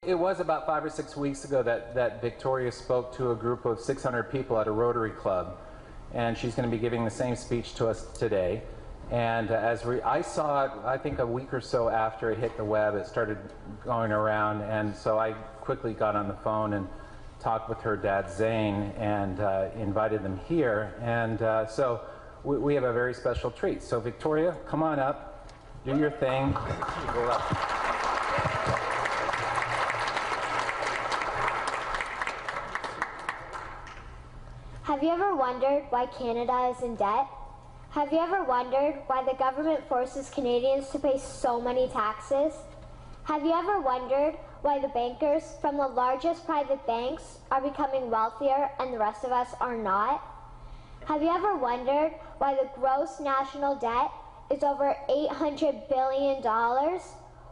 It was about 5 or 6 weeks ago that Victoria spoke to a group of 600 people at a Roteryclub, and she's going to be giving the same speech to us today. And I saw it, I think a week or so after it hit the web, it started going around, and so I quickly got on the phone and talked with her dad Zane and invited them here. And so we have a very special treat. So Victoria, come on up, do your thing. Go up. Have you ever wondered why Canada is in debt? Have you ever wondered why the government forces Canadians to pay so many taxes? Have you ever wondered why the bankers from the largest private banks are becoming wealthier and the rest of us are not? Have you ever wondered why the gross national debt is over $800 billion?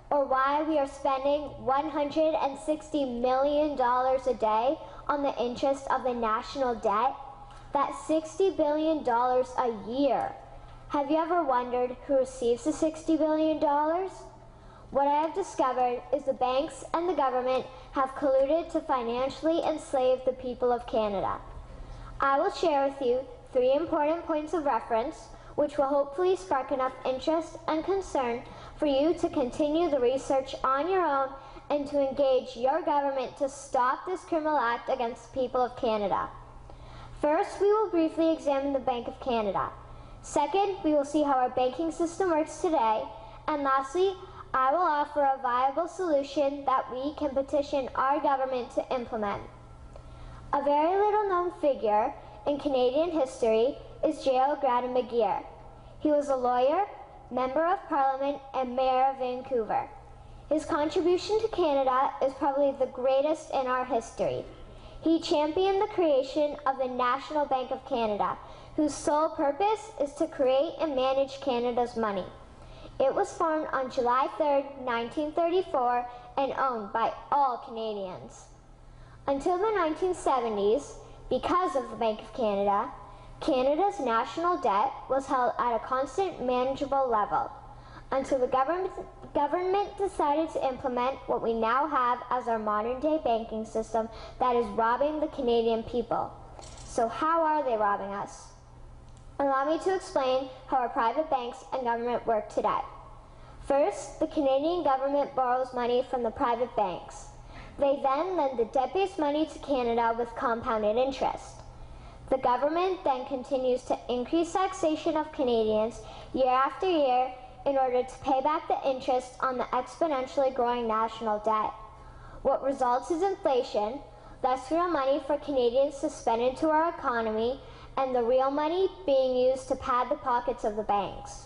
Or why we are spending $160 million a day on the interest of the national debt? That's $60 billion a year. Have you ever wondered who receives the $60 billion? What I have discovered is the banks and the government have colluded to financially enslave the people of Canada. I will share with you 3 important points of reference, which will hopefully spark enough interest and concern for you to continue the research on your own and to engage your government to stop this criminal act against the people of Canada. First, we will briefly examine the Bank of Canada. Second, we will see how our banking system works today. And lastly, I will offer a viable solution that we can petition our government to implement. A very little known figure in Canadian history is J.O. Gradon McGeer. He was a lawyer, member of Parliament, and mayor of Vancouver. His contribution to Canada is probably the greatest in our history. He championed the creation of the National Bank of Canada, whose sole purpose is to create and manage Canada's money. It was formed on July 3, 1934, and owned by all Canadians. Until the 1970s, because of the Bank of Canada, Canada's national debt was held at a constant, manageable level, until the government decided to implement what we now have as our modern-day banking system that is robbing the Canadian people. So how are they robbing us? Allow me to explain how our private banks and government work today. First, the Canadian government borrows money from the private banks. They then lend the debt-based money to Canada with compounded interest. The government then continues to increase taxation of Canadians year after year in order to pay back the interest on the exponentially growing national debt. What results is inflation, less real money for Canadians to spend into our economy, and the real money being used to pad the pockets of the banks.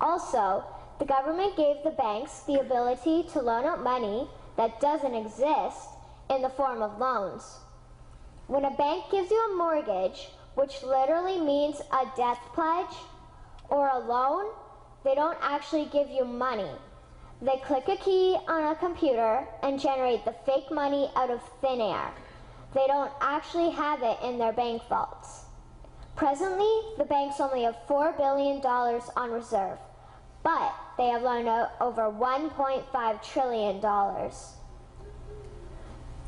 Also, the government gave the banks the ability to loan out money that doesn't exist in the form of loans. When a bank gives you a mortgage, which literally means a death pledge, or a loan, they don't actually give you money. They click a key on a computer and generate the fake money out of thin air. They don't actually have it in their bank vaults. Presently, the banks only have $4 billion on reserve, but they have loaned out over $1.5 trillion.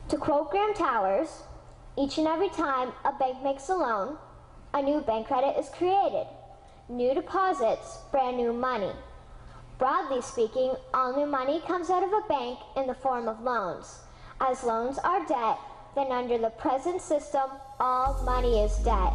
To quote Graham Towers, each and every time a bank makes a loan, a new bank credit is created. New deposits, brand new money. Broadly speaking, all new money comes out of a bank in the form of loans. As loans are debt, then under the present system, all money is debt.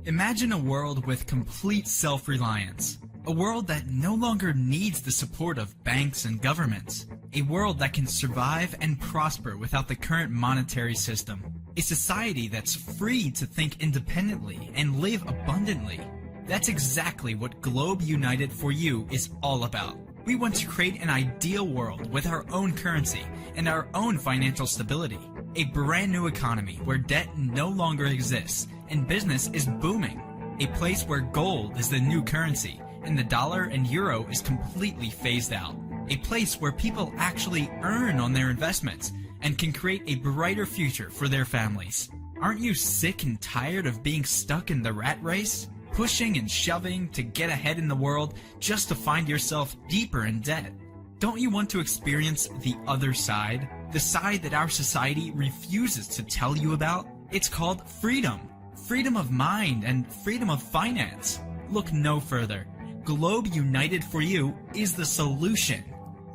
Imagine a world with complete self-reliance. A world that no longer needs the support of banks and governments. A world that can survive and prosper without the current monetary system. A society that's free to think independently and live abundantly. That's exactly what GlobeUnited4U is all about. We want to create an ideal world with our own currency and our own financial stability. A brand new economy where debt no longer exists and business is booming. A place where gold is the new currency and the dollar and euro is completely phased out. A place where people actually earn on their investments and can create a brighter future for their families. Aren't you sick and tired of being stuck in the rat race? Pushing and shoving to get ahead in the world just to find yourself deeper in debt? Don't you want to experience the other side? The side that our society refuses to tell you about? It's called freedom. Freedom of mind and freedom of finance. Look no further. GlobeUnited4U is the solution.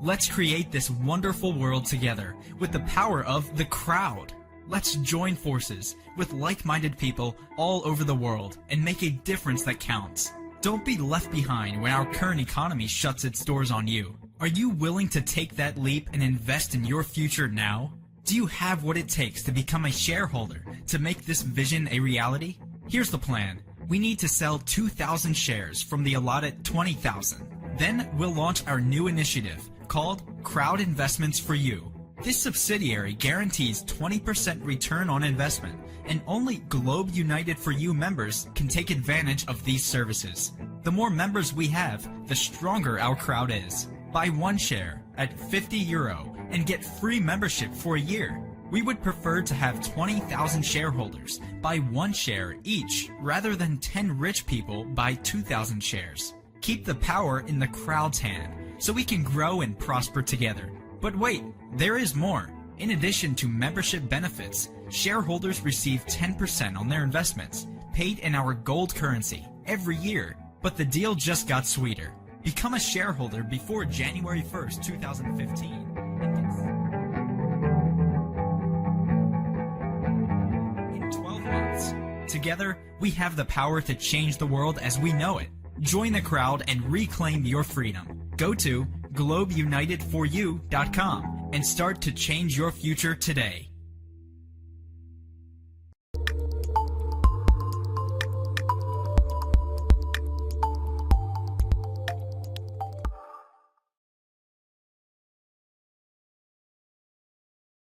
Let's create this wonderful world together with the power of the crowd. Let's join forces with like-minded people all over the world and make a difference that counts. Don't be left behind when our current economy shuts its doors on you. Are you willing to take that leap and invest in your future now? Do you have what it takes to become a shareholder to make this vision a reality? Here's the plan. We need to sell 2,000 shares from the allotted 20,000. Then we'll launch our new initiative called Crowd Investments for You. This subsidiary guarantees 20% return on investment, and only GlobeUnited4U members can take advantage of these services. The more members we have, the stronger our crowd is. Buy one share at €50 and get free membership for a year. We would prefer to have 20,000 shareholders buy one share each rather than 10 rich people buy 2,000 shares. Keep the power in the crowd's hand so we can grow and prosper together. But wait, there is more. In addition to membership benefits, shareholders receive 10% on their investments, paid in our gold currency, every year. But the deal just got sweeter. Become a shareholder before January 1st, 2015. In 12 months. Together, we have the power to change the world as we know it. Join the crowd and reclaim your freedom. Go to GlobeUnited4U.com and start to change your future today.